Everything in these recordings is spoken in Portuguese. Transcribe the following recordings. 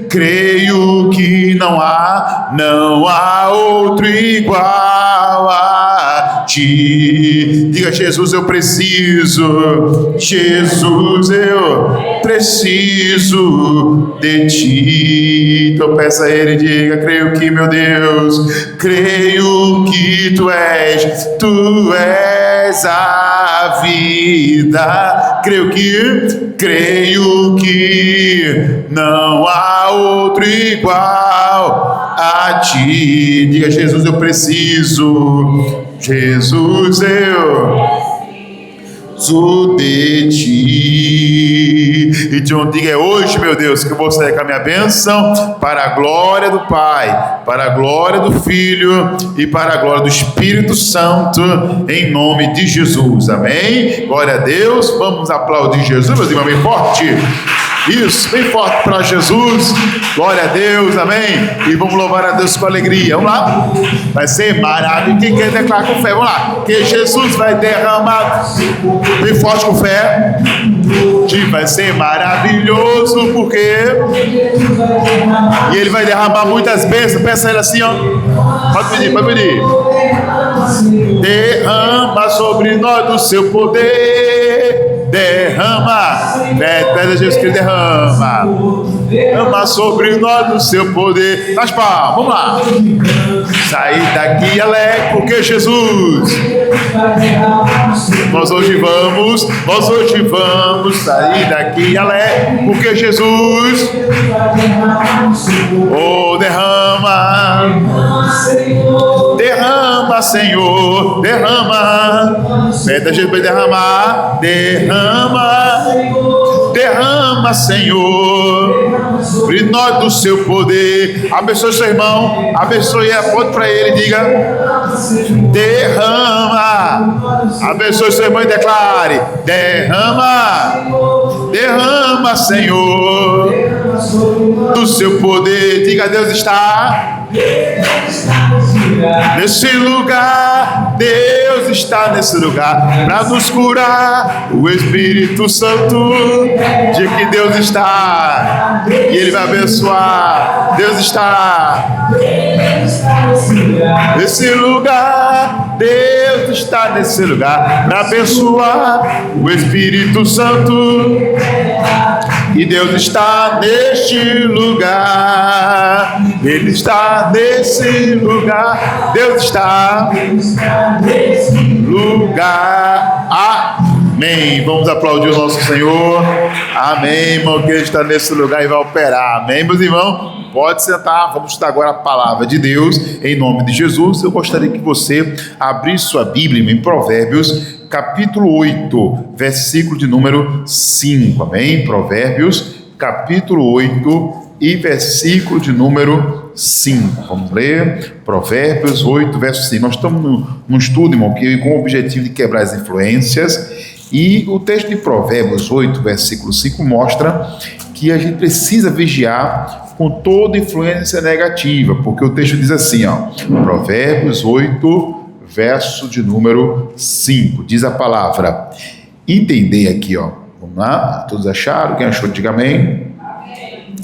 Creio que não há outro igual a ti. Diga: Jesus, eu preciso. Jesus, eu preciso de ti. Então peça a Ele, diga: creio que, meu Deus, creio que tu és a vida. Creio que não há outro igual a ti. Diga: Jesus, eu preciso. Jesus, eu preciso de ti. Então diga: é hoje, meu Deus, que eu vou sair com a minha bênção para a glória do Pai, para a glória do Filho e para a glória do Espírito Santo, em nome de Jesus. Amém? Glória a Deus. Vamos aplaudir Jesus, meus irmãos, bem forte. Isso, bem forte para Jesus. Glória a Deus, amém. E vamos louvar a Deus com alegria. Vamos lá. Vai ser maravilhoso. Quem quer declarar com fé? Vamos lá. Que Jesus vai derramar. Bem forte com fé. Que vai ser maravilhoso, porque e Ele vai derramar muitas bênçãos. Peça a Ele assim, ó. Pode pedir, pode pedir. Derrama sobre nós do seu poder. Derrama. Pede a Jesus que Ele derrama. Derrama sobre nós do seu poder. Nas palmas, vamos lá. Sair daqui alegre, porque Jesus. Nós hoje vamos sair daqui alegre, porque Jesus. Oh, derrama. Derrama, Senhor, derrama. Pede a Jesus para derramar. Derrama, Senhor, sobre nós do seu poder. Abençoe seu irmão, abençoe, aponte para ele, diga: derrama. Abençoe seu irmão e declare: derrama, Senhor, do seu poder. Diga: Deus está nesse lugar. Deus está nesse lugar para nos curar. O Espírito Santo de que Deus está e Ele vai abençoar. Deus está nesse lugar. Deus está nesse lugar para abençoar. O Espírito Santo e Deus está neste lugar. Ele está nesse lugar. Deus está nesse lugar. Amém. Vamos aplaudir o nosso Senhor. Amém, irmão, que Ele está nesse lugar e vai operar. Amém, meus irmãos? Pode sentar. Vamos estudar agora a palavra de Deus em nome de Jesus. Eu gostaria que você abrisse sua Bíblia em Provérbios, capítulo 8, versículo de número 5. Amém? Provérbios, capítulo 8 e versículo de número 5. Vamos ler Provérbios 8, verso 5. Nós estamos num estudo, irmão, que com o objetivo de quebrar as influências. E o texto de Provérbios 8, versículo 5 mostra que a gente precisa vigiar com toda influência negativa, porque o texto diz assim, ó, Provérbios 8, verso de número 5, diz a palavra: entendei aqui, ó, vamos lá, todos acharam? Quem achou, diga amém.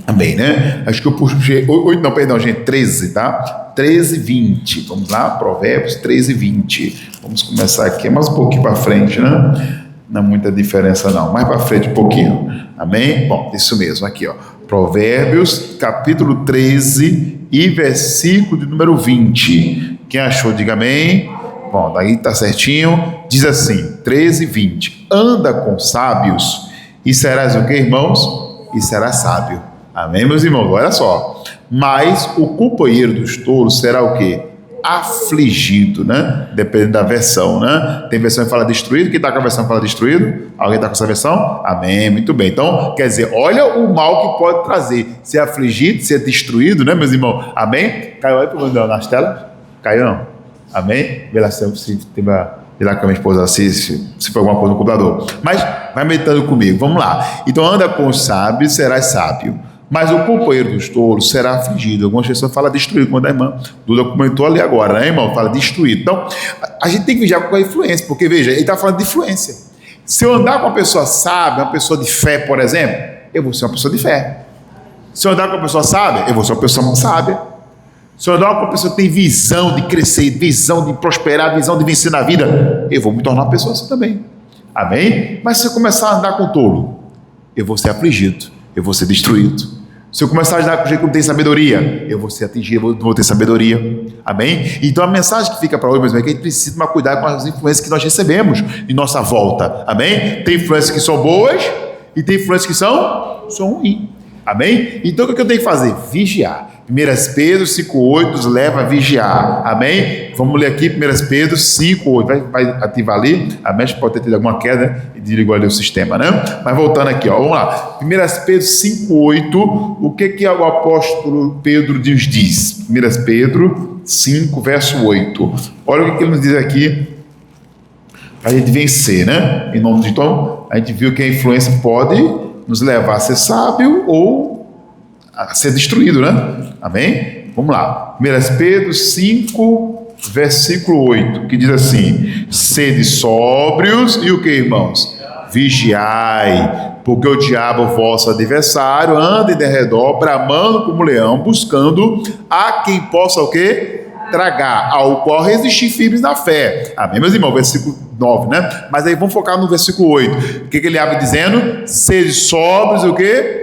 Amém, né? Acho que eu puxei 8, não, perdão, gente, 13, tá? 13, 20, vamos lá, Provérbios 13, 20, vamos começar aqui, mais um pouquinho para frente, né? Não é muita diferença não, mais para frente um pouquinho, amém? Bom, isso mesmo, aqui, ó, Provérbios, capítulo 13 e versículo de número 20, quem achou, diga amém. Bom, daí tá certinho, diz assim, 13, 20, anda com sábios e serás o que, irmãos? E serás sábio, amém, meus irmãos? Olha só, mas o companheiro dos tolos será o que? Afligido, né? Dependendo da versão, né? Tem versão que fala destruído. Quem está com a versão que fala destruído? Alguém está com essa versão? Amém, muito bem. Então, quer dizer, olha o mal que pode trazer. Ser afligido, ser destruído, né, meus irmãos? Amém? Caiu aí nas telas? Caiu não? Amém? Vê lá se tem lá com a minha esposa se for alguma coisa no computador. Mas vai meditando comigo, vamos lá. Então, anda com os sábios, serás sábio. Mas o companheiro dos tolos será afligido. Algumas pessoas falam destruído, quando a irmã Duda comentou ali agora, né, irmão? Fala destruído. Então, a gente tem que vigiar com a influência, porque, veja, ele está falando de influência. Se eu andar com uma pessoa sábia, uma pessoa de fé, por exemplo, eu vou ser uma pessoa de fé. Se eu andar com uma pessoa sábia, eu vou ser uma pessoa sábia. Se eu andar com uma pessoa que tem visão de crescer, visão de prosperar, visão de vencer na vida, eu vou me tornar uma pessoa assim também. Amém? Mas se eu começar a andar com tolo, eu vou ser afligido, eu vou ser destruído. Se eu começar a andar com gente que não tem sabedoria, eu vou ser atingido, eu vou ter sabedoria. Amém? Então a mensagem que fica para hoje, é que a gente precisa tomar cuidado com as influências que nós recebemos em nossa volta. Amém? Tem influências que são boas e tem influências que são ruins. Amém? Então o que eu tenho que fazer? Vigiar. 1 Pedro 5,8 nos leva a vigiar. Amém? Vamos ler aqui 1 Pedro 5,8. Vai ativar ali. Amém? Pode ter tido alguma queda e desligou ali o sistema, né? Mas voltando aqui, ó, vamos lá. 1 Pedro 5,8. O que o apóstolo Pedro nos diz? 1 Pedro 5, verso 8. Olha o que ele nos diz aqui para a gente vencer, né? Em nome de então, a gente viu que a influência pode nos levar a ser sábio ou a ser destruído, né? Amém? Vamos lá. 1 Pedro 5, versículo 8, que diz assim: sede sóbrios e o que, irmãos? Vigiai, porque o diabo, vosso adversário, anda em derredor, bramando como leão, buscando a quem possa o quê? Tragar, ao qual resistir firmes na fé. Amém, meus irmãos? Versículo 9, né? Mas aí vamos focar no versículo 8. O que ele abre dizendo? Sede sóbrios e o quê?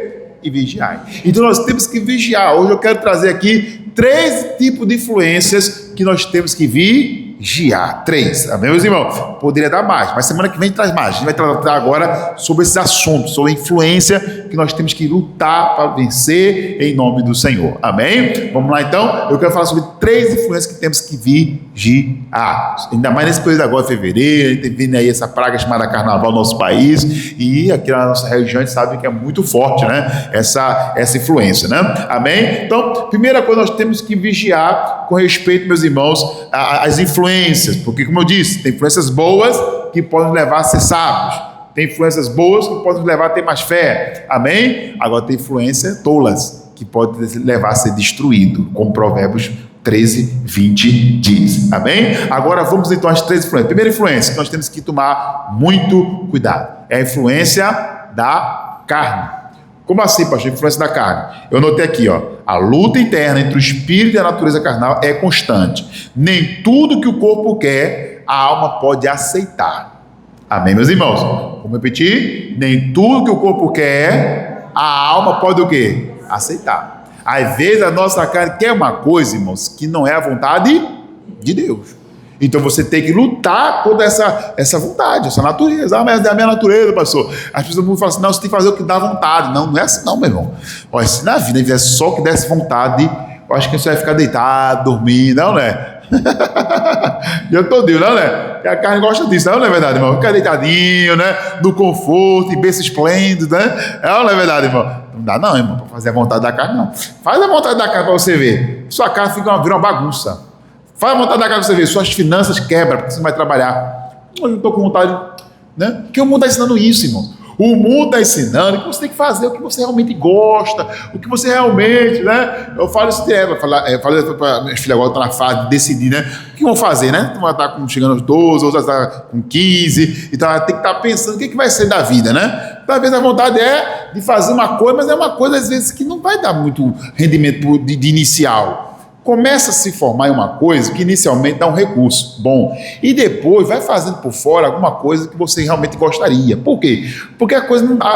E vigiai. Então nós temos que vigiar. Hoje eu quero trazer aqui 3 tipos de influências que nós temos que vigiar. 3, amém, meus irmãos? Poderia dar mais, mas semana que vem traz mais. A gente vai tratar agora sobre esses assuntos, sobre a influência que nós temos que lutar para vencer em nome do Senhor. Amém? Vamos lá então? Eu quero falar sobre 3 influências que temos que vigiar. Ainda mais nesse período agora de fevereiro, tem vindo aí essa praga chamada carnaval no nosso país, e aqui na nossa região a gente sabe que é muito forte, né? Essa influência, né? Amém? Então, primeira coisa, nós temos que vigiar com respeito, meus irmãos, às influências, porque, como eu disse, tem influências boas que podem levar a ser sábios, tem influências boas que podem levar a ter mais fé, amém? Agora tem influências tolas que podem levar a ser destruído, como Provérbios 13, 20 diz, amém? Agora vamos então às 3 influências. Primeira influência que nós temos que tomar muito cuidado é a influência da carne. Como assim, pastor? Influência da carne. Eu notei aqui, ó, a luta interna entre o espírito e a natureza carnal é constante. Nem tudo que o corpo quer, a alma pode aceitar. Amém, meus irmãos? Vamos repetir? Nem tudo que o corpo quer, a alma pode o quê? Aceitar. Às vezes a nossa carne quer uma coisa, irmãos, que não é a vontade de Deus. Então você tem que lutar contra essa vontade, essa natureza. Mas é a minha natureza, pastor. As pessoas vão falar assim: não, você tem que fazer o que dá vontade. Não, não é assim, não, meu irmão. Olha, se na vida tivesse só o que desse vontade, eu acho que você vai ficar deitado, dormir, não, né? Eu tô Deus, não, né? Porque a carne gosta disso, não é verdade, irmão? Ficar deitadinho, né? Do conforto e berço esplêndido, né? Não é verdade, irmão? Não dá, não, irmão, para fazer a vontade da carne, não. Faz a vontade da carne para você ver. Sua carne vira uma bagunça. Faz a vontade da carne para você ver. Suas finanças quebram, porque você não vai trabalhar. Eu não estou com vontade, né? Porque o mundo está ensinando isso, irmão. O mundo está ensinando que você tem que fazer o que você realmente gosta, o que você realmente, né? Eu falo isso direto, eu falo para minhas filhas agora, estão na fase de decidir, né? O que vão fazer, né? Uma está chegando aos 12, outra está com 15, então ela tem que estar pensando o que vai ser da vida, né? Talvez a vontade é de fazer uma coisa, mas é uma coisa às vezes que não vai dar muito rendimento de inicial. Começa a se formar em uma coisa que inicialmente dá um recurso bom e depois vai fazendo por fora alguma coisa que você realmente gostaria. Por quê? Porque a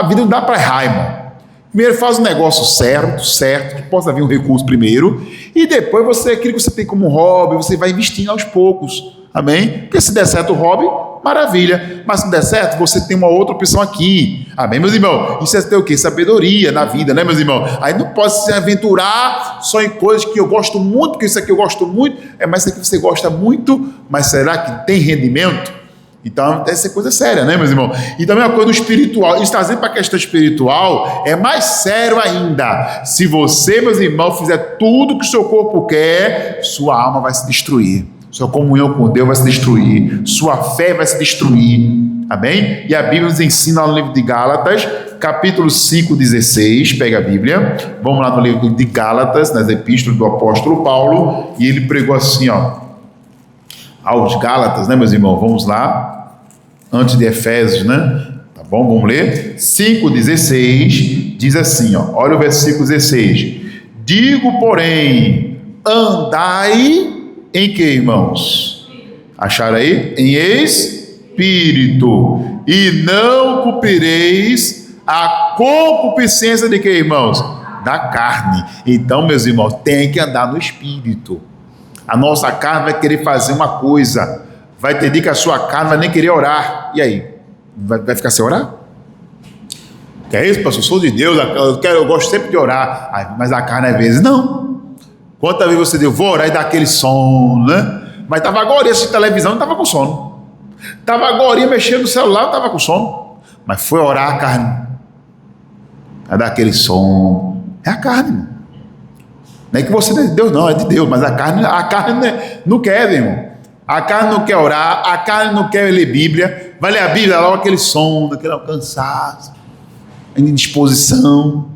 vida não dá para errar, irmão. Primeiro faz um negócio certo, que possa vir um recurso primeiro, e depois aquilo que você tem como hobby, você vai investindo aos poucos. Amém? Porque se der certo o hobby, maravilha. Mas se não der certo, você tem uma outra opção aqui. Amém, meus irmãos? Isso é ter o quê? Sabedoria na vida, né, meus irmãos? Aí não pode se aventurar só em coisas que eu gosto muito, porque isso aqui eu gosto muito, mas isso aqui você gosta muito, mas será que tem rendimento? Então, essa é coisa séria, né, meus irmãos? E também uma coisa do espiritual. Isso trazendo para a questão espiritual é mais sério ainda. Se você, meus irmãos, fizer tudo que o seu corpo quer, sua alma vai se destruir. Sua comunhão com Deus vai se destruir. Sua fé vai se destruir. Amém? E a Bíblia nos ensina no livro de Gálatas, capítulo 5, 16. Pega a Bíblia. Vamos lá no livro de Gálatas, nas epístolas do apóstolo Paulo. E ele pregou assim, ó, aos Gálatas, né, meus irmãos? Vamos lá. Antes de Efésios, né? Tá bom? Vamos ler. 5,16 diz assim, ó, olha o versículo 16. Digo, porém, andai em que, irmãos? Acharam aí? Em espírito. E não cumprireis a concupiscência de que, irmãos? Da carne. Então, meus irmãos, tem que andar no espírito. A nossa carne vai querer fazer uma coisa. Vai ter dia que a sua carne vai nem querer orar. E aí? Vai ficar sem orar? Que é isso, pastor? Eu sou de Deus, eu gosto sempre de orar. Mas a carne às vezes não. Quantas vezes você deu, vou orar e dá aquele sono, né? Mas estava agora assistindo televisão, não estava com sono. Estava agora mexendo no celular, não estava com sono. Mas foi orar a carne. Vai dar aquele sono. É a carne, irmão. Não é que você é de Deus, não, é de Deus. Mas a carne não quer, irmão. A carne não quer orar, a carne não quer ler Bíblia. Vai ler a Bíblia, logo aquele sono, aquele cansaço, indisposição.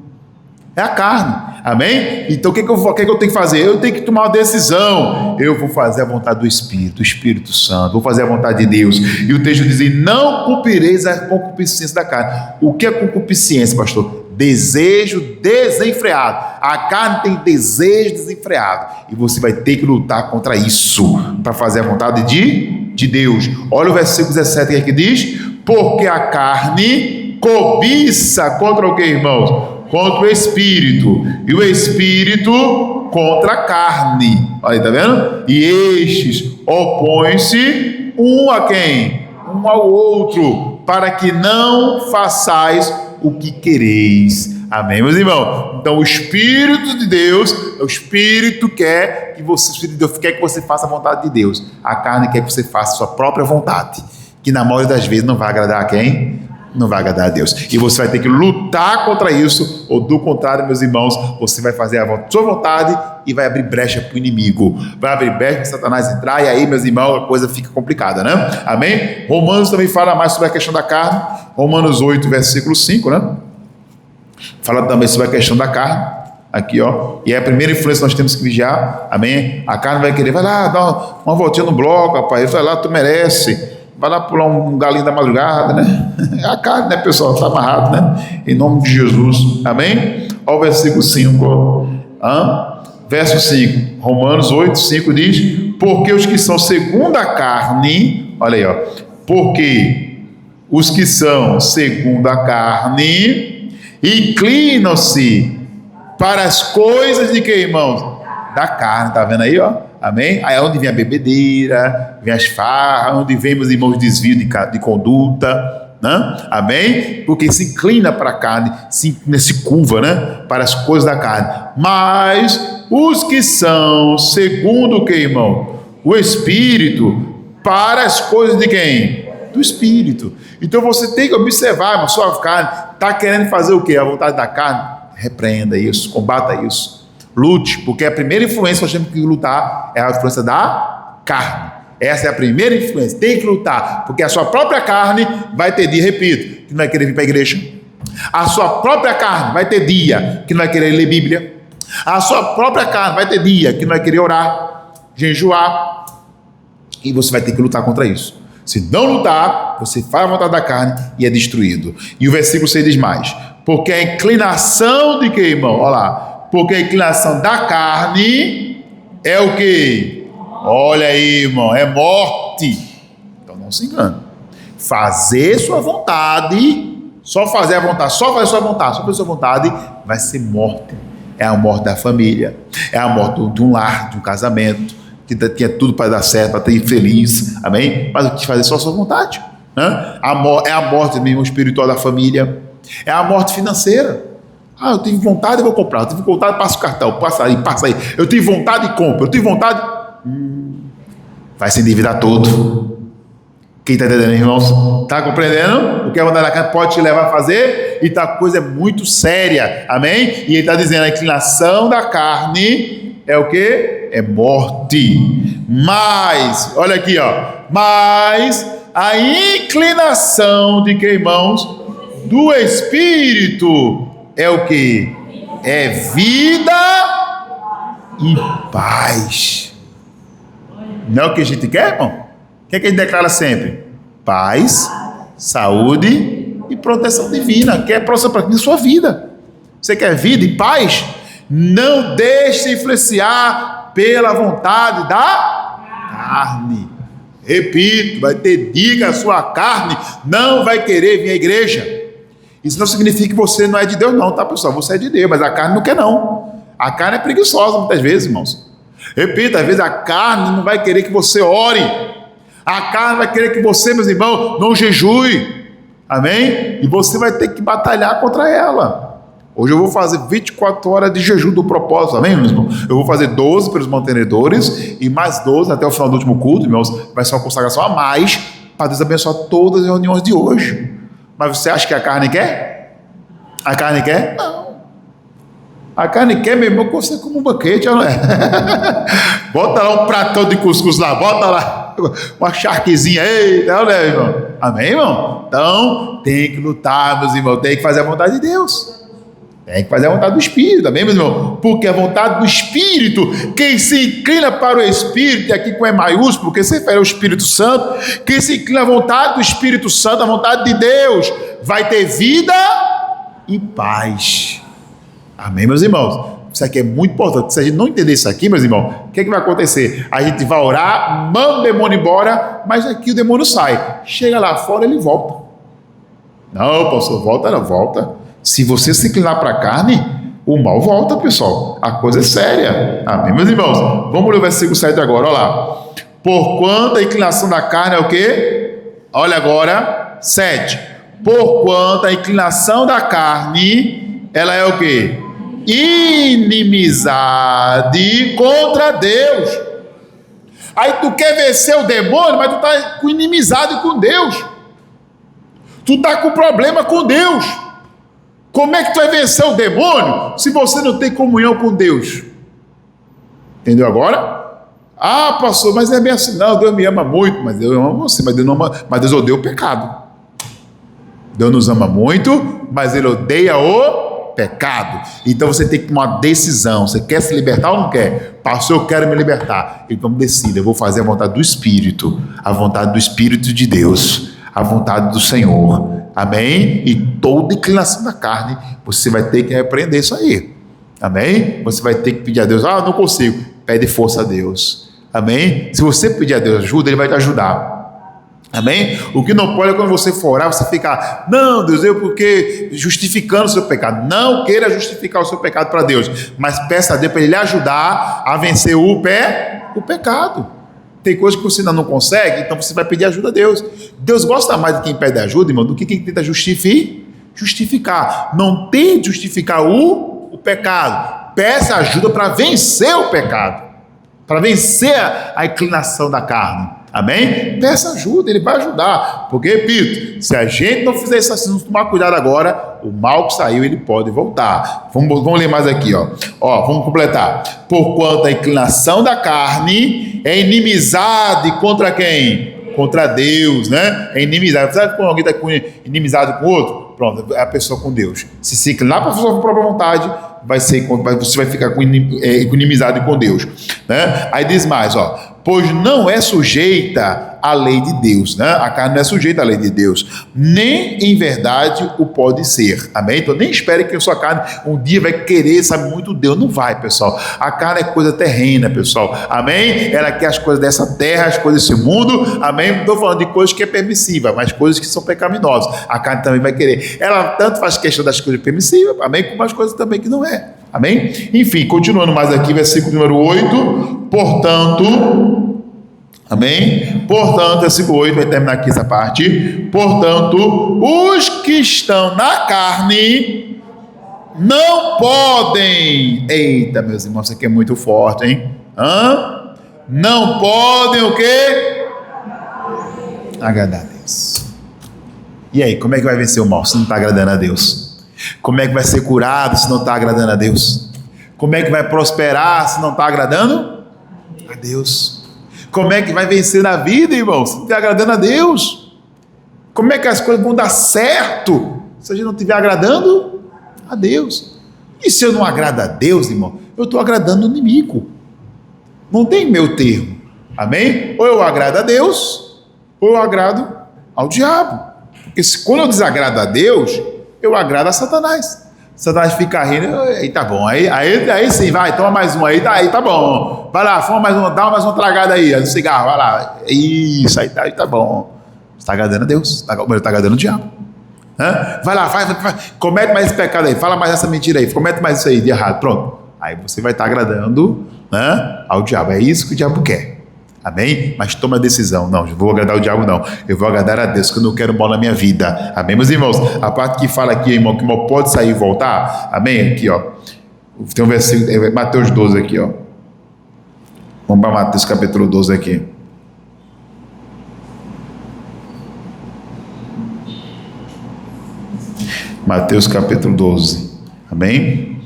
É a carne, amém? Então o que eu tenho que fazer? Eu tenho que tomar uma decisão. Eu vou fazer a vontade do Espírito Santo, vou fazer a vontade de Deus. E o texto diz: não cumprireis a concupiscência da carne. O que é concupiscência, pastor? Desejo desenfreado. A carne tem desejo desenfreado. E você vai ter que lutar contra isso, para fazer a vontade de Deus. Olha o versículo 17 que diz: porque a carne cobiça contra o que, irmãos? Contra o Espírito, e o Espírito contra a carne. Olha aí, tá vendo? E estes opõem-se um a quem? Um ao outro, para que não façais o que quereis. Amém, meus irmãos? Então o Espírito de Deus, o Espírito quer que você, o Espírito de Deus quer que você faça a vontade de Deus. A carne quer que você faça a sua própria vontade, que na maioria das vezes não vai agradar a quem? Não vai agradar a Deus. E você vai ter que lutar contra isso, ou do contrário, meus irmãos, você vai fazer a sua vontade e vai abrir brecha para o inimigo. Vai abrir brecha para Satanás entrar, e aí, meus irmãos, a coisa fica complicada, né? Amém? Romanos também fala mais sobre a questão da carne. Romanos 8, versículo 5, né? Fala também sobre a questão da carne. Aqui, ó. E é a primeira influência que nós temos que vigiar. Amém? A carne vai querer, vai lá, dá uma voltinha no bloco, rapaz. Vai lá, tu merece. Vai lá pular um galinho da madrugada, né? É a carne, né, pessoal? Está amarrado, né? Em nome de Jesus. Amém? Olha o versículo 5. Verso 5. Romanos 8, 5 diz: porque os que são segundo a carne, olha aí, ó. Porque os que são segundo a carne inclinam-se para as coisas de que, irmãos? Da carne, tá vendo aí, ó? Amém? Aí é onde vem a bebedeira, vem as farras, onde vem, meus irmãos, desvio de conduta, né? Amém? Porque se inclina para a carne, se curva, né? Para as coisas da carne. Mas os que são segundo o que, irmão? O Espírito, para as coisas de quem? Do Espírito. Então você tem que observar, irmão, sua carne está querendo fazer o quê? A vontade da carne? Repreenda isso, combata isso. Lute, porque a primeira influência que nós temos que lutar é a influência da carne. Essa é a primeira influência. Tem que lutar, porque a sua própria carne vai ter dia, repito, que não vai querer vir para a igreja. A sua própria carne vai ter dia que não vai querer ler Bíblia. A sua própria carne vai ter dia que não vai querer orar, jejuar. E você vai ter que lutar contra isso. Se não lutar, você faz a vontade da carne e é destruído. E o versículo 6 diz mais: porque a inclinação de que, irmão? Olha lá. Porque a inclinação da carne é o que? Olha aí, irmão, é morte. Então não se engane. Fazer sua vontade, só fazer a vontade, só fazer sua vontade, só fazer sua vontade, vai ser morte. É a morte da família, é a morte de um lar, de um casamento, que tinha tudo para dar certo, para ter feliz, amém? Mas o que fazer só a sua vontade, né? É a morte mesmo espiritual da família, é a morte financeira. Eu tive vontade, eu vou comprar. Eu tive vontade, passa o cartão, passa aí. Eu tive vontade, compro. Eu tive vontade, vai se endividar todo. Quem está entendendo, irmãos? Está compreendendo? O que a vontade da carne pode te levar a fazer? E a coisa é muito séria, amém? E ele está dizendo: a inclinação da carne é o que? É morte. Mas, olha aqui, ó. Mas a inclinação de que, irmãos? Do Espírito é o que? É vida e paz. Não é o que a gente quer, irmão? O que é que a gente declara sempre? Paz, saúde e proteção divina. Que é proteção para a sua vida. Você quer vida e paz? Não deixe se influenciar pela vontade da carne. Repito, vai ter dia que a sua carne não vai querer vir à igreja. Isso não significa que você não é de Deus não, tá, pessoal? Você é de Deus, mas a carne não quer não. A carne é preguiçosa muitas vezes, irmãos. Repito, às vezes a carne não vai querer que você ore. A carne vai querer que você, meus irmãos, não jejue. Amém? E você vai ter que batalhar contra ela. Hoje eu vou fazer 24 horas de jejum do propósito, amém, meus irmãos? Eu vou fazer 12 pelos mantenedores e mais 12 até o final do último culto, irmãos. Vai ser uma consagração a mais para Deus abençoar todas as reuniões de hoje. Mas você acha que a carne quer? A carne quer? Não. A carne quer, meu irmão, que você come um banquete, não é? Bota lá um pratão de cuscuz lá, bota lá uma charquezinha, eita, não é, irmão? Amém, irmão? Então, tem que lutar, meus irmãos, tem que fazer a vontade de Deus. Tem que fazer a vontade do Espírito, amém, meu irmão? Porque a vontade do Espírito, quem se inclina para o Espírito, e aqui com E maiúsculo, porque se refere ao Espírito Santo, quem se inclina à vontade do Espírito Santo, à vontade de Deus, vai ter vida e paz. Amém, meus irmãos? Isso aqui é muito importante. Se a gente não entender isso aqui, meus irmãos, o que vai acontecer? A gente vai orar, manda o demônio embora, mas aqui o demônio sai. Chega lá fora, ele volta. Não, pastor, volta não, volta. Se você se inclinar para a carne, o mal volta, pessoal. A coisa é séria. Amém, meus irmãos? Vamos ler o versículo 7 agora, olha lá. Porquanto a inclinação da carne é o quê? Olha agora, 7. Porquanto a inclinação da carne, ela é o quê? Inimizade contra Deus. Aí tu quer vencer o demônio, mas tu está com inimizade com Deus. Tu está com problema com Deus. Como é que tu vai vencer o demônio se você não tem comunhão com Deus? Entendeu agora? Ah, pastor, mas é bem assim. Não, Deus me ama muito, mas Deus ama você, mas Deus odeia o pecado. Deus nos ama muito, mas Ele odeia o pecado. Então você tem que tomar uma decisão. Você quer se libertar ou não quer? Pastor, eu quero me libertar. Então decida, eu vou fazer a vontade do Espírito, a vontade do Espírito de Deus, a vontade do Senhor. Amém? E toda inclinação da carne, você vai ter que repreender isso aí. Amém? Você vai ter que pedir a Deus, não consigo. Pede força a Deus. Amém? Se você pedir a Deus ajuda, Ele vai te ajudar. Amém? O que não pode é quando você for orar, você ficar, não, Deus, porque justificando o seu pecado. Não queira justificar o seu pecado para Deus, mas peça a Deus para Ele lhe ajudar a vencer o pecado. Tem coisas que você ainda não consegue, então você vai pedir ajuda a Deus. Deus gosta mais de quem pede ajuda, irmão, do que quem tenta justificar. Não tente justificar o pecado. Peça ajuda para vencer o pecado, para vencer a inclinação da carne. Amém? Peça ajuda, Ele vai ajudar. Porque, repito, se a gente não fizer isso assim, não tomar cuidado agora, o mal que saiu, ele pode voltar. Vamos ler mais aqui, ó. Vamos completar. Porquanto a inclinação da carne é inimizade contra quem? Contra Deus, né? É inimizade. Sabe quando alguém está com inimizade com o outro? Pronto, é a pessoa com Deus. Se inclinar para a sua própria vontade, você vai ficar com inimizade com Deus, né? Aí diz mais, pois não é sujeita à lei de Deus, né? A carne não é sujeita à lei de Deus, nem em verdade o pode ser, amém? Então nem espere que a sua carne um dia vai querer, sabe, muito Deus, não vai, pessoal. A carne é coisa terrena, pessoal, amém? Ela quer as coisas dessa terra, as coisas desse mundo, amém? Não estou falando de coisas que é permissiva, mas coisas que são pecaminosas, a carne também vai querer. Ela tanto faz questão das coisas permissivas, amém? Como as coisas também que não é. Amém? Enfim, continuando mais aqui, versículo número 8. Portanto, amém? Portanto, versículo 8, vai terminar aqui essa parte. Portanto, os que estão na carne não podem. Eita, meus irmãos, isso aqui é muito forte, hein? Não podem o quê? Agradar a Deus. E aí, como é que vai vencer o mal se não está agradando a Deus? Como é que vai ser curado se não está agradando a Deus? Como é que vai prosperar se não está agradando a Deus? Como é que vai vencer na vida, irmão, se não estiver agradando a Deus? Como é que as coisas vão dar certo se a gente não estiver agradando a Deus? E se eu não agrado a Deus, irmão, eu estou agradando o inimigo. Não tem meio termo, amém? Ou eu agrado a Deus, ou eu agrado ao diabo. Porque quando eu desagrado a Deus, eu agrado a Satanás. Satanás fica rindo, aí tá bom, aí sim, vai, toma mais um aí tá bom, vai lá, fuma mais uma, dá mais uma tragada aí, do cigarro, vai lá, isso, aí tá bom, você está agradando a Deus, está agradando o diabo, vai lá, comete mais esse pecado aí, fala mais essa mentira aí, comete mais isso aí de errado, pronto, aí você vai estar agradando ao diabo, é isso que o diabo quer. Amém? Mas toma a decisão. Não, eu vou agradar o diabo, não. Eu vou agradar a Deus, que eu não quero mal na minha vida. Amém, meus irmãos? A parte que fala aqui, irmão, que o irmão pode sair e voltar. Amém? Aqui, ó. Tem um versículo, Mateus 12 aqui, ó. Vamos para Mateus capítulo 12 aqui. Mateus capítulo 12. Amém?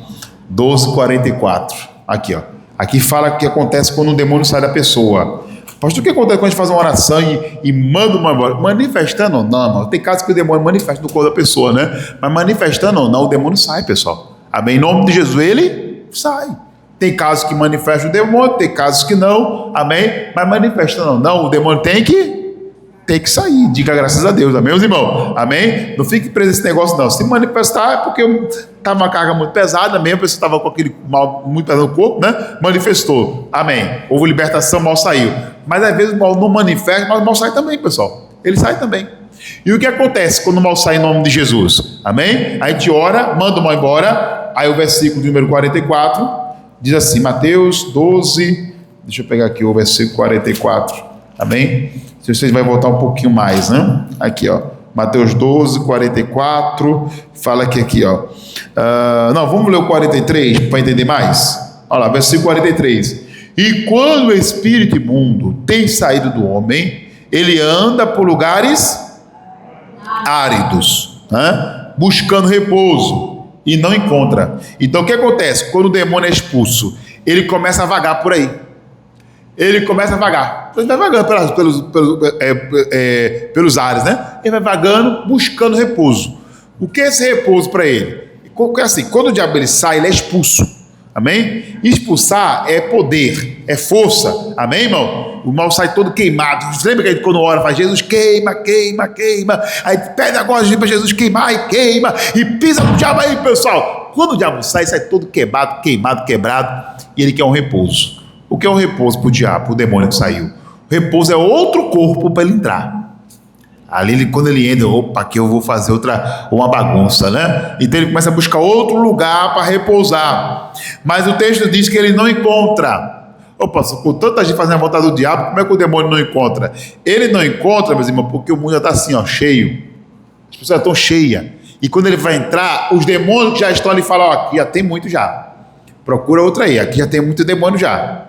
12:44. Aqui, ó. Aqui fala o que acontece quando um demônio sai da pessoa. Pastor, o que acontece quando a gente faz uma oração e manda uma embora? Manifestando ou não, irmão? Tem casos que o demônio manifesta no corpo da pessoa, né? Mas manifestando ou não, o demônio sai, pessoal. Amém? Em nome de Jesus, ele sai. Tem casos que manifesta o demônio, tem casos que não. Amém? Mas manifestando ou não, o demônio tem que sair. Diga graças a Deus. Amém, meus irmãos? Amém? Não fique preso nesse negócio, não. Se manifestar é porque estava uma carga muito pesada mesmo, a pessoa estava com aquele mal muito pesado no corpo, né? Manifestou. Amém. Houve libertação, o mal saiu. Mas às vezes o mal não manifesta, mas o mal sai também, pessoal. Ele sai também. E o que acontece quando o mal sai em nome de Jesus? Amém? A gente ora, manda o mal embora. Aí o versículo número 44 diz assim, Mateus 12, deixa eu pegar aqui o versículo 44. Amém? Se vocês vão voltar um pouquinho mais, né? Aqui, ó. Mateus 12, 44. Fala aqui, ó. Não, vamos ler o 43 para entender mais? Olha lá, versículo 43. E quando o espírito imundo tem saído do homem, ele anda por lugares áridos, né? Buscando repouso e não encontra. Então o que acontece? Quando o demônio é expulso, ele começa a vagar por aí. Ele começa a vagar. Ele vai vagando pelos ares, né? Ele vai vagando, buscando repouso. O que é esse repouso para ele? Assim, quando o diabo ele sai, ele é expulso. Amém? Expulsar é poder, é força. Amém, irmão? O mal sai todo queimado. Você lembra que a gente, quando ora, faz Jesus queima, queima, queima. Aí pede agora para Jesus queimar e queima. E pisa no diabo aí, pessoal. Quando o diabo sai todo queimado, quebrado. E ele quer um repouso. O que é um repouso para o diabo, para o demônio que saiu? O repouso é outro corpo para ele entrar. Ali, quando ele entra, opa, aqui eu vou fazer uma bagunça, né? Então ele começa a buscar outro lugar para repousar. Mas o texto diz que ele não encontra. Opa, com tanta gente fazendo a vontade do diabo, como é que o demônio não encontra? Ele não encontra, meus irmãos, porque o mundo já está assim, ó, cheio. As pessoas já estão cheias. E quando ele vai entrar, os demônios que já estão ali falam, ó, aqui já tem muito já. Procura outra aí, aqui já tem muito demônio já.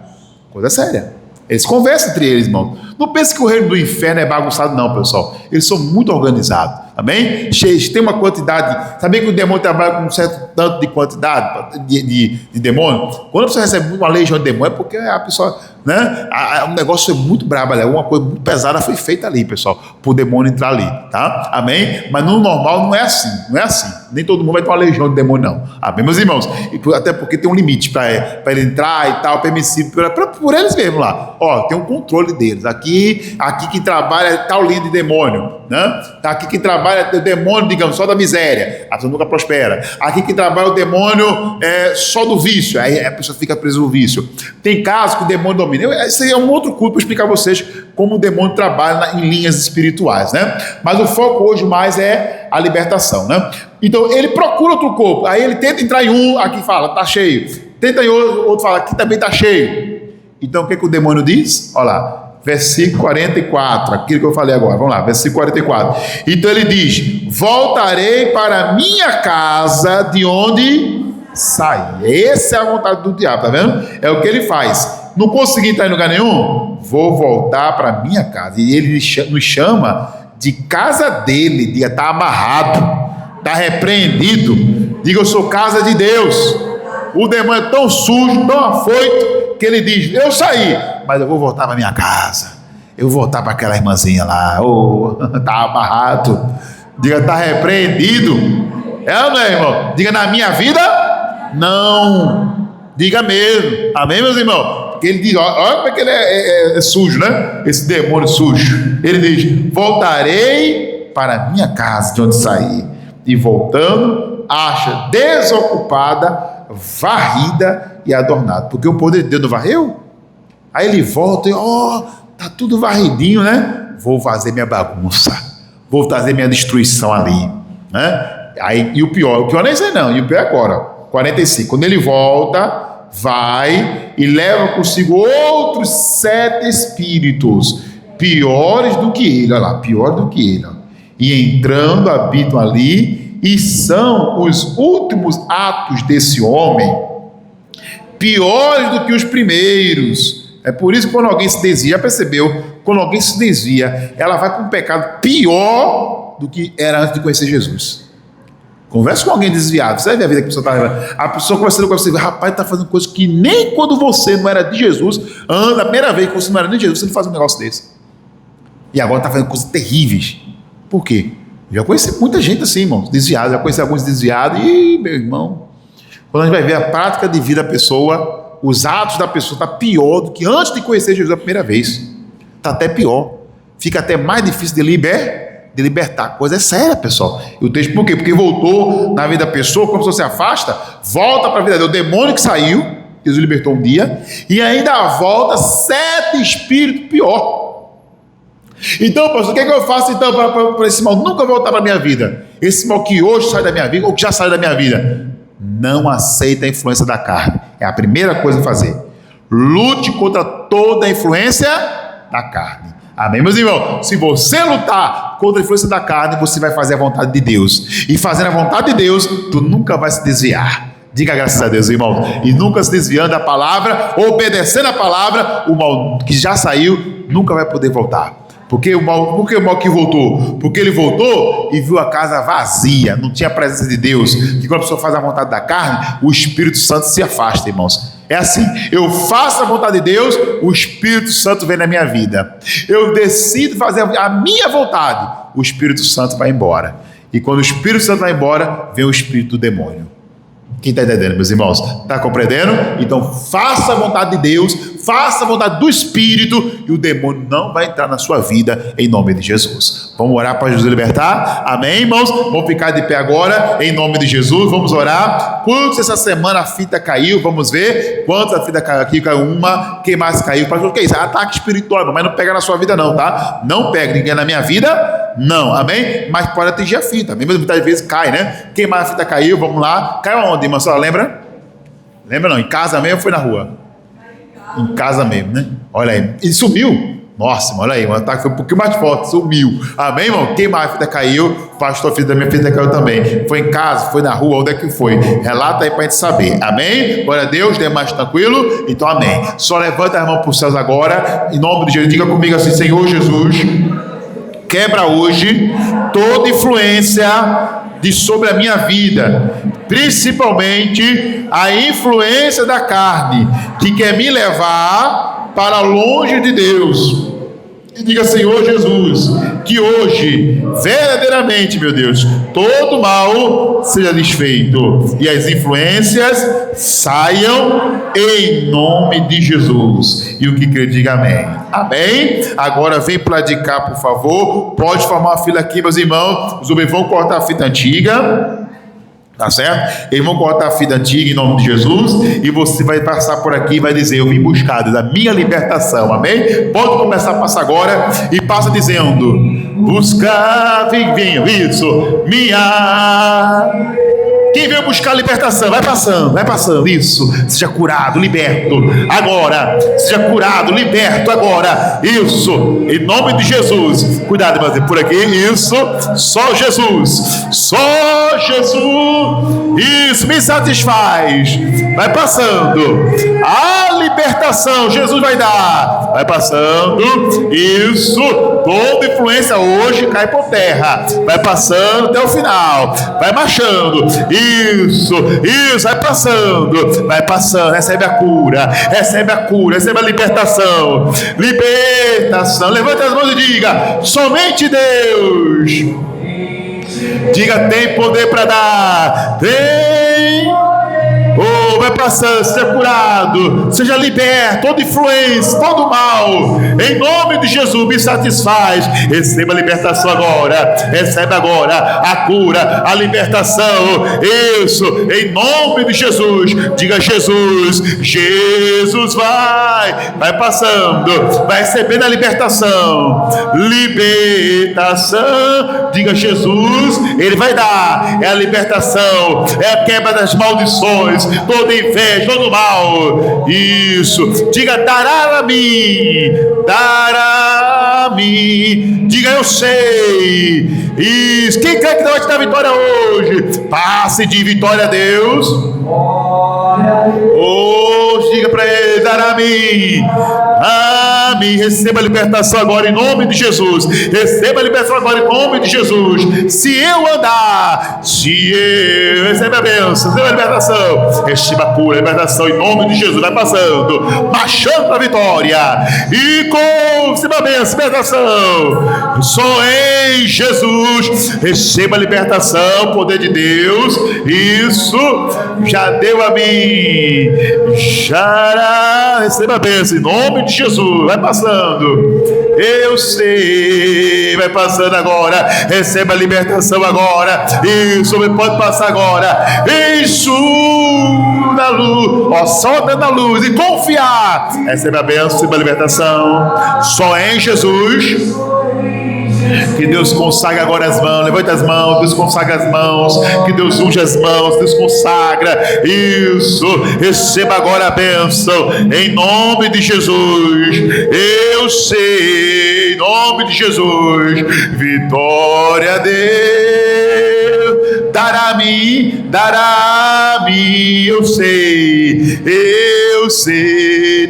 Coisa séria. Eles conversam entre eles, irmão. Não pense que o reino do inferno é bagunçado, não, pessoal. Eles são muito organizados. Amém? Cheios, tem uma quantidade. Sabia que o demônio trabalha com um certo tanto de quantidade de demônio? Quando você recebe uma legião de demônio, é porque a pessoa, né? O negócio é muito brabo ali. Uma coisa muito pesada foi feita ali, pessoal, para o demônio entrar ali, tá? Amém? Mas no normal não é assim. Não é assim. Nem todo mundo vai ter uma legião de demônio, não. Amém, meus irmãos? Até porque tem um limite para ele entrar e tal, permissível por eles mesmos lá. Ó, tem um controle deles. Aqui que trabalha é tal linha de demônio, né? Tá aqui que trabalha o demônio, digamos, só da miséria, a pessoa nunca prospera. Aqui que trabalha o demônio só do vício, aí a pessoa fica presa no vício. Tem casos que o demônio domina. Isso aí é um outro culto para explicar a vocês como o demônio trabalha em linhas espirituais, né? Mas o foco hoje mais é a libertação, né? Então ele procura outro corpo, aí ele tenta entrar em um, aqui fala, tá cheio. Tenta em outro, fala, aqui também tá cheio. Então o que o demônio diz? Olha lá. Versículo 44, aquilo que eu falei agora, vamos lá, versículo 44. Então ele diz: voltarei para a minha casa de onde saí. Essa é a vontade do diabo, tá vendo? É o que ele faz. Não consegui entrar em lugar nenhum? Vou voltar para a minha casa. E ele nos chama de casa dele, de estar amarrado, está repreendido. Diga, eu sou casa de Deus. O demônio é tão sujo, tão afoito, que ele diz: eu saí, mas eu vou voltar para minha casa. Eu vou voltar para aquela irmãzinha lá. Tá amarrado. Diga, tá repreendido. É ou não é, irmão? Diga, na minha vida, não. Diga mesmo. Amém, meus irmãos? Porque ele diz, olha como é que ele é sujo, né? Esse demônio sujo. Ele diz: voltarei para a minha casa de onde saí. E voltando, acha desocupada, varrida e adornada. Porque o poder de Deus não varreu? Aí ele volta e, tá tudo varridinho, né? Vou fazer minha bagunça, vou trazer minha destruição ali, né? Aí, e o pior nem sei não, e o pior é agora, 45, quando ele volta, vai e leva consigo outros 7 espíritos, piores do que ele, olha lá, pior do que ele, ó. E entrando, habitam ali, e são os últimos atos desse homem, piores do que os primeiros. É por isso que quando alguém se desvia, já percebeu? Quando alguém se desvia, ela vai para um pecado pior do que era antes de conhecer Jesus. Conversa com alguém desviado, você vai ver a vida que a pessoa está levando. A pessoa conversando com você, rapaz, está fazendo coisas que nem quando você não era de Jesus, a primeira vez que você não era de Jesus, você não faz um negócio desse. E agora está fazendo coisas terríveis. Por quê? Já conheci muita gente assim, irmão, desviado, já conheci alguns desviados, e meu irmão, quando a gente vai ver a prática de vida da pessoa, os atos da pessoa está pior do que antes de conhecer Jesus a primeira vez. Está até pior. Fica até mais difícil de libertar. Coisa é séria, pessoal. E o texto, por quê? Porque voltou na vida da pessoa, quando a pessoa se afasta, volta para a vida dele. O demônio que saiu, Jesus libertou um dia, e ainda volta 7 espíritos pior. Então, pastor, o que é que eu faço então para esse mal nunca voltar para a minha vida? Esse mal que hoje sai da minha vida, ou que já saiu da minha vida. Não aceita a influência da carne. É a primeira coisa a fazer. Lute contra toda a influência da carne. Amém, meus irmãos? Se você lutar contra a influência da carne, você vai fazer a vontade de Deus. E fazendo a vontade de Deus, tu nunca vai se desviar. Diga graças a Deus, irmão. E nunca se desviando da palavra, obedecendo a palavra, o mal que já saiu nunca vai poder voltar. Por que o mal que voltou? Porque ele voltou e viu a casa vazia, não tinha a presença de Deus. Que quando a pessoa faz a vontade da carne, o Espírito Santo se afasta, irmãos. É assim, eu faço a vontade de Deus, o Espírito Santo vem na minha vida. Eu decido fazer a minha vontade, o Espírito Santo vai embora. E quando o Espírito Santo vai embora, vem o espírito do demônio. Quem está entendendo, meus irmãos? Está compreendendo? Então faça a vontade de Deus, faça a vontade do Espírito, e o demônio não vai entrar na sua vida, em nome de Jesus. Vamos orar para Jesus libertar? Amém, irmãos? Vamos ficar de pé agora, em nome de Jesus. Vamos orar. Quantos essa semana a fita caiu? Vamos ver. Quantos a fita caiu aqui? Caiu uma. Quem mais caiu? O que é isso? Ataque espiritual, mas não pega na sua vida não, tá? Não pega ninguém na minha vida, não. Amém? Mas pode atingir a fita. Mesmo muitas vezes cai, né? Quem mais a fita caiu? Vamos lá. Caiu aonde, irmã? Só lembra? Lembra não? Em casa mesmo ou foi na rua? Em casa mesmo, né? Olha aí. E sumiu. Nossa, olha aí, o ataque foi um pouquinho mais forte, sumiu. Amém, irmão? Quem mais a fita caiu? Pastor, filho da minha filha caiu também. Foi em casa, foi na rua, onde é que foi? Relata aí pra gente saber. Amém? Glória a Deus, Deus mais tranquilo? Então, amém. Só levanta a mão para os céus agora, em nome de Jesus. Diga comigo assim: Senhor Jesus, quebra hoje toda influência sobre a minha vida, principalmente a influência da carne, que quer me levar para longe de Deus. E diga: Senhor Jesus, que hoje, verdadeiramente, meu Deus, todo mal seja desfeito e as influências saiam em nome de Jesus. E o que crê, diga amém. Amém? Agora vem para de cá, por favor. Pode formar uma fila aqui, meus irmãos. Os homens vão cortar a fita antiga. Tá certo? Eles vão cortar a fita antiga em nome de Jesus, e você vai passar por aqui e vai dizer: eu vim buscar da minha libertação. Amém? Pode começar a passar agora e passa dizendo: buscar, venho, isso, minha. Quem veio buscar a libertação, vai passando, isso, seja curado, liberto, agora, seja curado, liberto, agora, isso, em nome de Jesus. Cuidado, irmão, por aqui, isso, só Jesus, isso, me satisfaz, vai passando, a libertação, Jesus vai dar, vai passando, isso, toda influência hoje cai por terra, vai passando até o final, vai marchando, isso, vai passando, recebe a cura, recebe a libertação, levanta as mãos e diga: somente Deus. Diga: tem poder para dar, tem Oh, vai passando, seja curado, seja liberto, toda influência, todo mal, em nome de Jesus, me satisfaz. Receba a libertação agora, recebe agora a cura, a libertação, isso, em nome de Jesus. Diga: Jesus, Jesus vai passando, vai recebendo a libertação, diga: Jesus, Ele vai dar, é a libertação, é a quebra das maldições, toda inveja, todo mal, isso, diga: dará a mim, diga: eu sei, isso, quem quer que vai te dar vitória hoje? Passe de vitória a Deus. Oh, diga para Ele: dará a mim, receba a libertação agora em nome de Jesus, receba a libertação agora em nome de Jesus. Se eu receba a bênção, receba a libertação, receba a cura, a libertação em nome de Jesus. Vai passando, marchando para a vitória, e receba a bênção, libertação, só em Jesus. Receba a libertação, poder de Deus, isso, já deu a mim, receba a bênção em nome de Jesus. Vai passando, eu sei, vai passando agora, receba a libertação agora, isso, pode passar agora, isso, na luz, ó, só dando a luz e confiar, receba a bênção, receba a libertação, só em Jesus. Que Deus consagra agora as mãos, levanta as mãos, Deus consagra as mãos, que Deus unge as mãos, Deus consagra, isso, receba agora a bênção, em nome de Jesus, eu sei, em nome de Jesus, vitória a Deus, dará a mim, eu sei,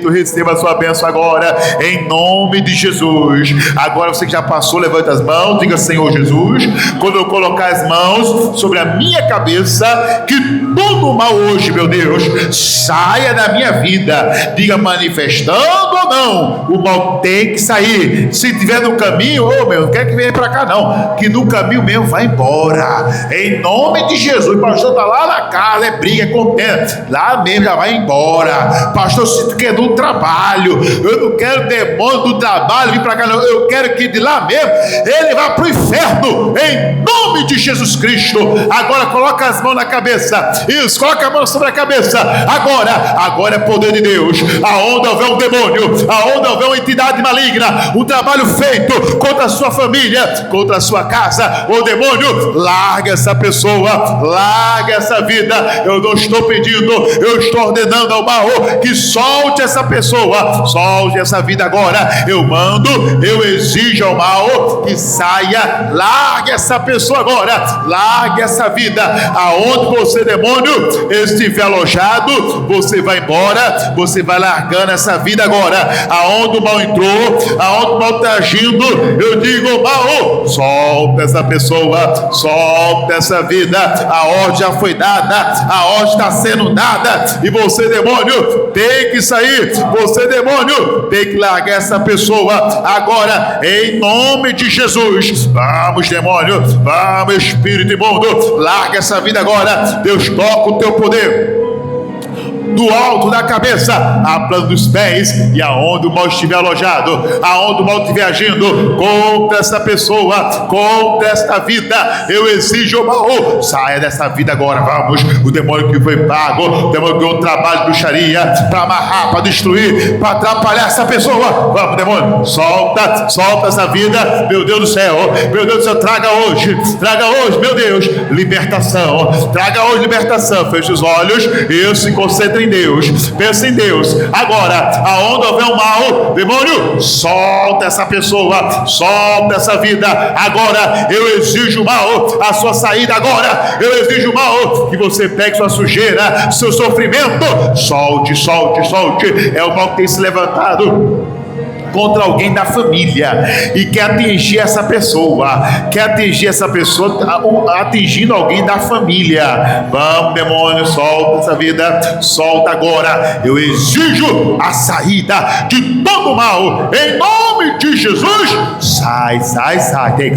tu receba a sua bênção agora, em nome de Jesus. Agora você que já passou, levanta as mãos, diga: Senhor Jesus, quando eu colocar as mãos sobre a minha cabeça, que todo mal hoje, meu Deus, saia da minha vida. Diga: manifestando ou não, o mal tem que sair. Se tiver no caminho, meu, não quer que venha para cá não, que no caminho mesmo vai embora, em nome de Jesus. O pastor está lá na casa, é briga, é contenda, lá mesmo já vai embora. Pastor, se tu quer do trabalho, eu não quero demônio do trabalho vir para cá não, eu quero que de lá mesmo ele vá para o inferno, em nome de Jesus Cristo. Agora coloca as mãos na cabeça, isso, coloca a mão sobre a cabeça, agora é poder de Deus. Aonde houver um demônio, aonde houver uma entidade maligna, um trabalho feito contra a sua família, contra a sua casa, o demônio, larga essa pessoa, larga essa vida. Eu não estou pedindo, eu estou ordenando ao mal que solte essa pessoa, solte essa vida agora. Eu mando, eu exijo ao mal que saia, largue essa pessoa agora, largue essa vida. Aonde você, demônio, estiver alojado, você vai embora, você vai largando essa vida agora. Aonde o mal entrou, aonde o mal está agindo, eu digo: mal, solta essa pessoa, solta essa vida. A ordem já foi dada, a ordem está sendo dada, e você, demônio, tem que sair, você, demônio, tem que largar essa pessoa agora, em nome de Jesus. Vamos, demônio, vamos, espírito imundo, larga essa vida agora. Deus, toca o teu poder do alto da cabeça a plano dos pés, e aonde o mal estiver alojado, aonde o mal estiver agindo contra essa pessoa, contra esta vida, eu exijo o mal, saia dessa vida agora. Vamos, o demônio que foi pago, o demônio que deu um trabalho de bruxaria para amarrar, para destruir, para atrapalhar essa pessoa, vamos, demônio, solta essa vida, meu Deus do céu, traga hoje, meu Deus, libertação, traga hoje libertação. Feche os olhos e se concentre em Deus, pensa em Deus. Agora, aonde houver um mal, demônio, solta essa pessoa, solta essa vida. Agora, eu exijo o mal, a sua saída agora. Eu exijo o mal, que você pegue sua sujeira, seu sofrimento, solte. É o mal que tem se levantado contra alguém da família e quer atingir essa pessoa, atingindo alguém da família. Vamos, demônio, solta essa vida, solta agora. Eu exijo a saída de todo mal, em nome de Jesus. Sai, tem que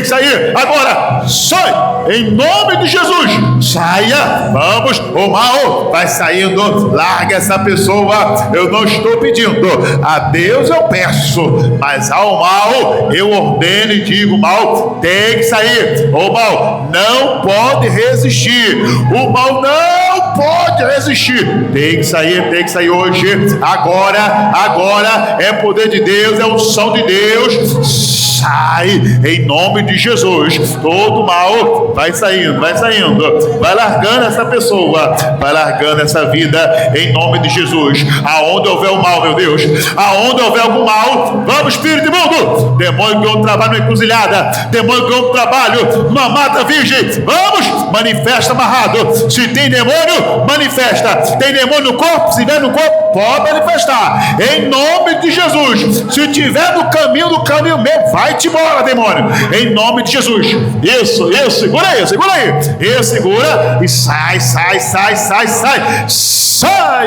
sair agora, sai, em nome de Jesus, saia, vamos, o mal vai saindo, larga essa pessoa. Eu não estou pedindo, a Deus eu peço, mas ao mal eu ordeno e digo: mal tem que sair, o mal não pode resistir, o mal não pode resistir, tem que sair hoje, agora é poder de Deus, é unção de Deus. Sai, em nome de Jesus. Todo mal vai saindo, vai largando essa pessoa, vai largando essa vida, em nome de Jesus. Aonde houver o mal, meu Deus, aonde houver algum mal, vamos, espírito imundo, demônio que eu trabalho numa encruzilhada, demônio que eu trabalho numa mata virgem, vamos, manifesta amarrado. Se tem demônio, manifesta. Tem demônio no corpo, se tiver no corpo, pode manifestar, em nome de Jesus. Se tiver no caminho mesmo, vai-te embora, demônio, em nome de Jesus. Isso, segura aí, segura e sai,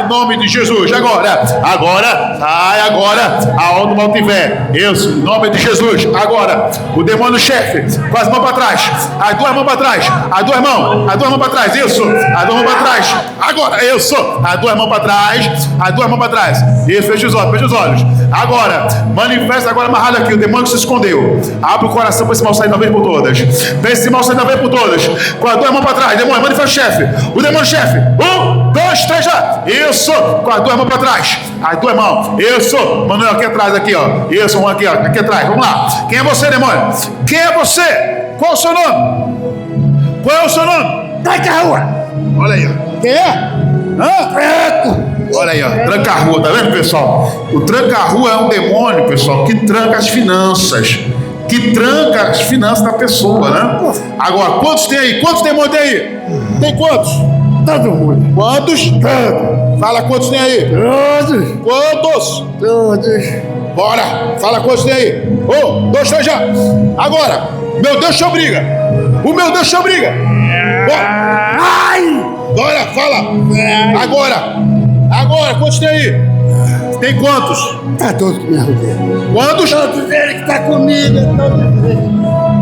em nome de Jesus. Agora, sai agora, aonde o mal tiver, isso, em nome de Jesus. Agora, o demônio chefe, com as mãos para trás, as duas mãos para trás, as duas mãos para trás, isso, as duas mãos para trás, agora, isso, as duas mãos para trás, isso, fecha os olhos, agora, manifesta agora amarrado aqui, o demônio que se escondeu, abre o coração para esse mal sair de uma vez por todas, para esse mal sair de uma vez por todas, com as duas mãos para trás, demônio, manifesta o chefe, o demônio chefe, 1, 2, 3, já, isso, com as duas mãos para trás, as duas mãos, isso, Manuel aqui atrás, aqui ó, isso, um aqui ó, aqui atrás, vamos lá, quem é você, demônio? Quem é você? Qual é o seu nome? Tranca a rua. Olha aí, ó. Quem é? Olha aí, ó. Tranca a rua, tá vendo, pessoal? O tranca a rua é um demônio, pessoal, que tranca as finanças. Da pessoa, né? Agora, quantos tem aí? Quantos demônios tem aí? Tem quantos? Todo mundo. Quantos? Todos. Fala quantos tem aí? Todos. Quantos? Todos. Bora, fala quantos tem aí? 1, 2, 3, já. Agora, meu Deus te obriga. O meu Deus te obriga. Bora. Ai! Bora, fala. Agora, quantos tem aí? Tem quantos? Tá todos me arrudando. Quantos? Todos eles que tá comigo, todos eles.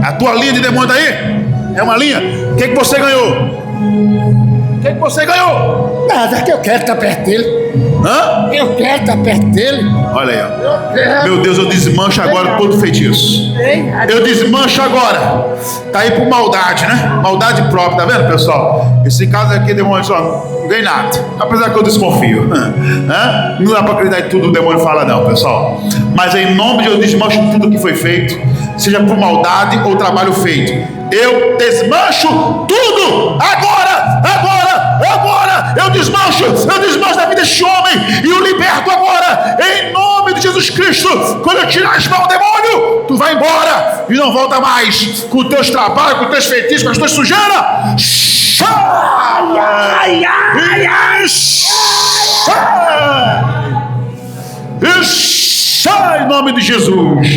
A tua linha de demônio aí? É uma linha? O que você ganhou? Nada, que eu quero estar perto dele. Hã? Eu quero estar perto dele. Olha aí, ó. Eu quero. Meu Deus, eu desmancho agora todo feitiço. Eu desmancho agora. Tá aí por maldade, né? Maldade própria, tá vendo, pessoal? Esse caso aqui, demônio, só não vem nada. Apesar que eu desconfio. Não dá pra acreditar em tudo que o demônio fala, não, pessoal. Mas em nome de Deus, eu desmancho tudo que foi feito, seja por maldade ou trabalho feito. Eu desmancho tudo agora. Eu desmancho da vida deste homem e o liberto agora, em nome de Jesus Cristo. Quando eu tirar as mãos do demônio, tu vai embora e não volta mais com os teus trabalhos, com os teus feitiços, com as tuas sujeiras. Sai em nome de Jesus.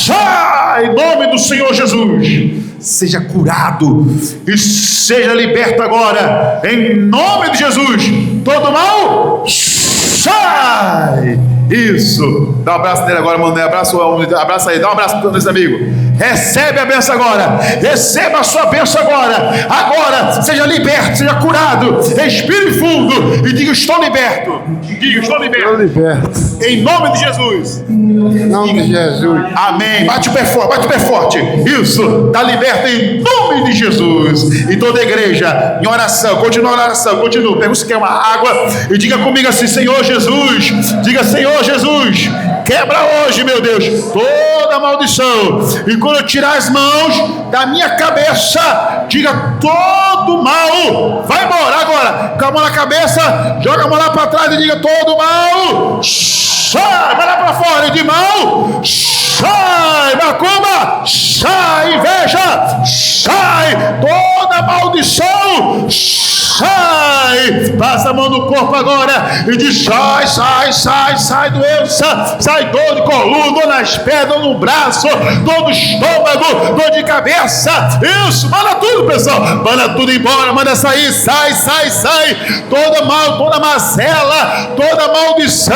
Sai em nome do Senhor Jesus. Seja curado e seja liberto agora, em nome de Jesus. Todo mal, sai! Isso, dá um abraço nele agora, mano. Abraça aí, dá um abraço nesse amigo. Recebe a benção agora, receba a sua benção agora, seja liberto, seja curado, respire fundo e diga: estou liberto. Estou liberto. Em nome de Jesus. Em nome de Jesus. Amém. Bate o pé forte. Isso, está liberto em nome de Jesus. E toda a igreja em oração, continua. Pega se quer uma água e diga comigo assim: Senhor Jesus. Diga: Senhor Jesus, quebra hoje, meu Deus, toda maldição. E quando eu tirar as mãos da minha cabeça, diga: todo mal vai embora. Agora, com a mão na cabeça, joga a mão lá para trás e diga: todo mal sai, vai lá para fora. De mal sai, macumba, sai, inveja, sai, toda toda maldição sai. Passa a mão no corpo agora e diz: sai, sai, sai, sai doença, sai dor de coluna, dor nas pernas, dor no braço, dor no estômago, dor de cabeça. Isso, manda tudo, pessoal, manda tudo embora, manda sair, sai, sai, sai. Toda mazela, toda maldição,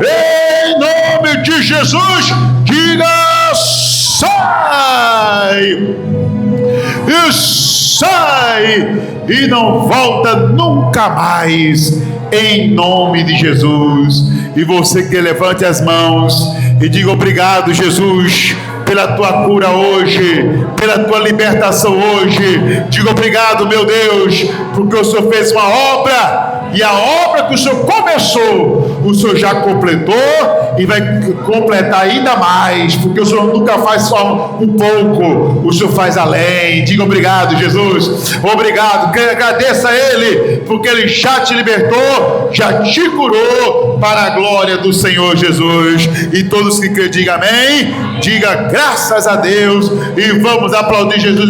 em nome de Jesus, diga: sai. E sai e não volta nunca mais, em nome de Jesus. E você que levante as mãos e diga: obrigado, Jesus, pela tua cura hoje, pela tua libertação hoje. Diga: obrigado, meu Deus, porque o Senhor fez uma obra, e a obra que o Senhor começou, o Senhor já completou e vai completar ainda mais, porque o Senhor nunca faz só um pouco, o Senhor faz além. Diga: obrigado, Jesus, obrigado. Agradeça a Ele, porque Ele já te libertou, já te curou, para a glória do Senhor Jesus. E todos que creem, diga amém, diga graças a Deus, e vamos aplaudir Jesus.